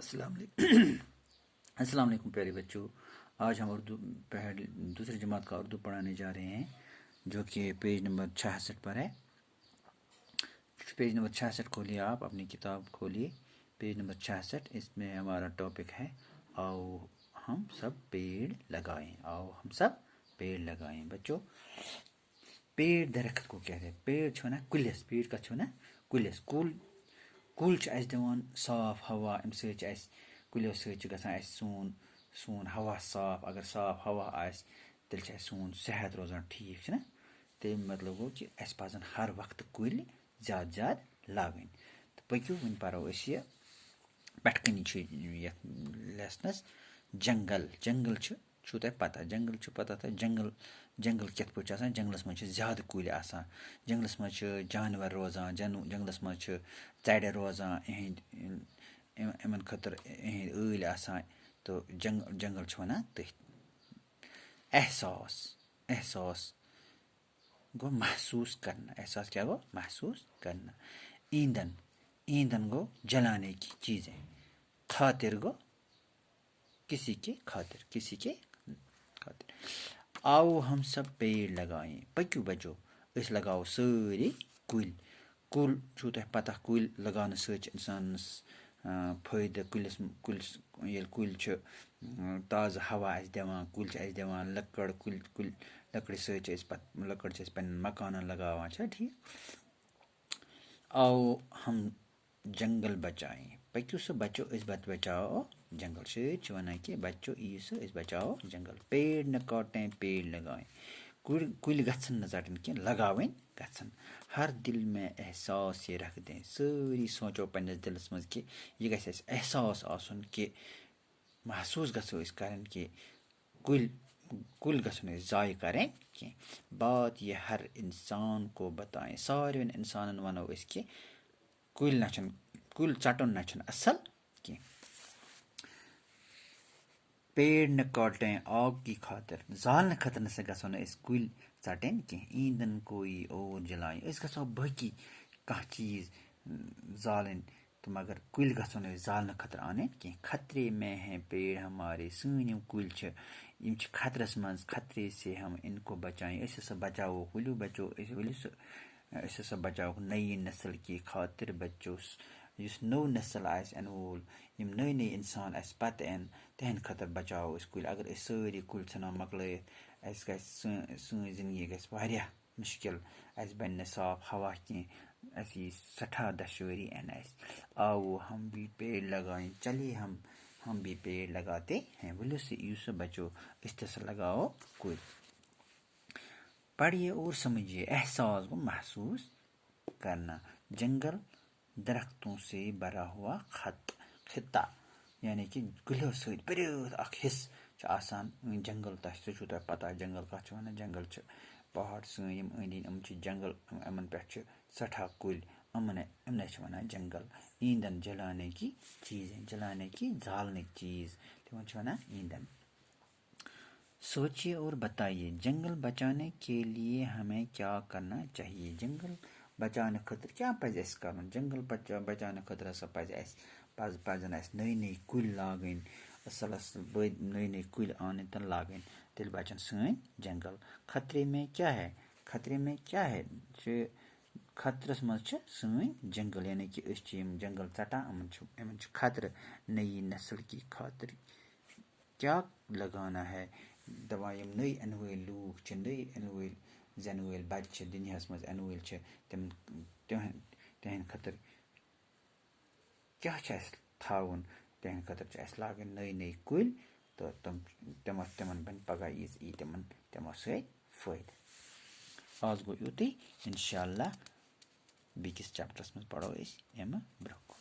अस्सलाम वालेकुम। अस्सलाम वालेकुम प्यारे बच्चों। आज हम उर्दू दूसरी जमात का उर्दू पढ़ाने जा रहे हैं, जो कि पेज नंबर 66 पर है। पेज नंबर 66 खोलिए, आप अपनी किताब खोलिए, पेज नंबर 66। इसमें हमारा टॉपिक है आओ हम सब पेड़ लगाएं। आओ हम सब पेड़ लगाएं। बच्चों, पेड़ दरख्त को कहते हैं। पेड़ छो ना कुलिस, पेड़ का छो ना कुलिस। कुल दिवान साफ हवा। अम कुलियों सोन हवा साफ। अगर साफ हवा आस तेल सोन सेहत रोजान ठीक ना। तम मतलब गो कि अस पजन हर वक्त कुल ज्यादा ज्यादा लागन। तो पक्यू वन परो यह पेटकनी लेसनस जंगल। जंगल छो तह पता, जंगल पता था। जंगल जंगल कित पे जंगलस मज ज्यादा कुल आसान। जंगलस मज जानवर रोजान, जंगलस मज चड़ रोजान। इन खतर ईल आसान। तो जंगल वन तथ। एहसास, एहसास गो महसूस करना। एहसास क्या गो? महसूस करना। ईंधन, ईंधन गो जलाने की चीज़ें। खातिर गो किसी के खातिर, किसी के खातिर। आओ हम सब पेड़ लगाएं। पक्यू बचो इस लगाओ सारी कुल। कुल छो तह पता, कुल लगाने इंसानस फायदे। कुल ताज़ हवा दिवान, कुल दिवान लकड़। कुल लकड़ लकड़ मकान लगावान, ठीक। आओ हम जंगल बचाएं। पक्यू सो बचो इस बात बचाओ जंगल से वन कि बचो इस बचाओ जंगल। पेड़ न काटें, पेड़ लगाएं। कुल गन न ज़टन कि लगावें गन। हर दिल में एहसास ये रख दें। सारी सोचो पन्नस दिलस मज कि यह गस एहसास आसन कि महसूस गो करें कि कुल गसन ज़ाय करें कि बात यह हर इंसान को बताएं। सारे इंसान वनो कि कुल कुल चटन न असल कि पेड़ न काटें आग की खातिर। जालने खतर से गो कुल चटें कि ईंधन कोई और जलाएं। गो बाकी कह चीज़ जालन, तो मगर कुल गो जालने खतर आने कि खतरे में हैं पेड़ हमारे। सन कुल खतरस मज, खतरे से हम इनको बचाएं। ऐसे बचाओ कुलू बचो, ऐसे बचाओ नई नस्ल की खातिर बचो। नो नस्ल इन वोल, नई नई इंसान पत इन, तहद खतर बचाओ कुल। अगर सारी कुल तना मकलित सन जिंदगी गया मुश्किल। बन साफ हवा कह, सठा दशवारी इन। आओ हम भी पेड़ लगाएं। चलिए हम भी पेड़ लगाते हैं। बोलो से यूँ बचो, इस तरह लगाओ कुल। पढ़िए और समझिए। एहसास को महसूस करना। जंगल दरख्तों से भरा हुआ खिता, यानी कि गुलो सर हिस्स आसान। जंगल तह पता जंगल कह वन। जंगल पहाड़ सन अंदी जंगल, इन पे सठा कुल। इमन वन जंगल। ईंधन जलाने की चीज़ें, जलाने की जालने की चीज़, तिमन वन ईंधन। सोचिए और बताइए, जंगल बचाने के लिए हमें क्या करना चाहिए? जंगल बचाने खतर क्या पज कर? जंगल बचाने खतर हसा पजन नई नई कुल लागन। असल असल नई नई कुल आन तन लागन, तेल बचन सन जंगल। खतरे में क्या है? खतरे में क्या है? खतरस मज सन जंगल, यानी कि जंगल चटान। इन खतर नई नस्ल की खातिर क्या लगाना है? दवा नई इन वल लूख, नई इन वल जन वल बच्चे दुनिया मज इन वल तहद खतर क्या थावन? तहद खतर लागन नई नई कुल। तो तमन बन पगह यी तमो सद। आज गो युत। इंशाअल्लाह बेकिस चैप्टरस मज पढ़ो अम ब्रोह।